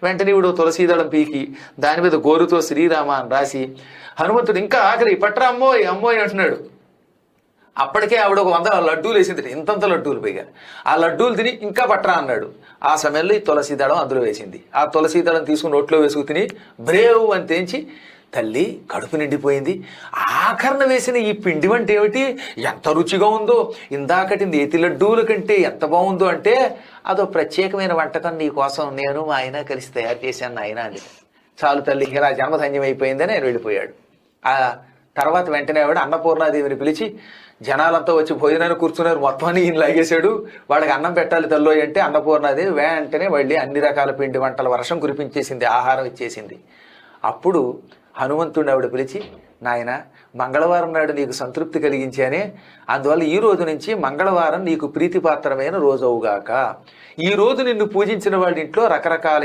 వెంటనే ఇప్పుడు తులసీదళం పీకి దాని మీద గోరుతో శ్రీరామ అని రాసి హనుమంతుడు ఇంకా ఆఖరి పట్రా అమ్మోయ్ అమ్మోయ్ అంటున్నాడు. అప్పటికే ఆవిడ ఒక 100 లడ్డూలు వేసింది, ఇంతంత లడ్డూలు పైగా. ఆ లడ్డూలు తిని ఇంకా పట్రా అన్నాడు. ఆ సమయంలో ఈ తులసీదళం అందులో వేసింది. ఆ తులసీదళం తీసుకుని నోట్లో వేసుకు తిని బ్రేవ్ అని తేంచి తల్లి కడుపు నిండిపోయింది. ఆఖరణ వేసిన ఈ పిండి వంట ఏమిటి, ఎంత రుచిగా ఉందో, ఇందాకటి నేతి లడ్డూల కంటే ఎంత బాగుందో అంటే అదో ప్రత్యేకమైన వంటకం నీ కోసం నేను మా ఆయన కలిసి తయారు చేశాను నాయన అని. చాలు తల్లి ఇంకా నా జన్మధన్యం అయిపోయిందని ఆయన వెళ్ళిపోయాడు. ఆ తర్వాత వెంటనే ఆవిడ అన్నపూర్ణాదేవిని పిలిచి జనాలంతా వచ్చి భోజనాన్ని కూర్చున్నారు, మొత్తాన్ని ఈయన లాగేశాడు, వాళ్ళకి అన్నం పెట్టాలి తల్లోయ్ అంటే అన్నపూర్ణాదేవి వెంటనే వెళ్ళి అన్ని రకాల పిండి వంటల వర్షం కురిపించేసింది, ఆహారం ఇచ్చేసింది. అప్పుడు హనుమంతుడిని ఆవిడ పిలిచి నాయన మంగళవారం నాడు నీకు సంతృప్తి కలిగించానే, అందువల్ల ఈ రోజు నుంచి మంగళవారం నీకు ప్రీతిపాత్రమైన రోజు అవుగాక. ఈ రోజు నిన్ను పూజించిన వాళ్ళ ఇంట్లో రకరకాల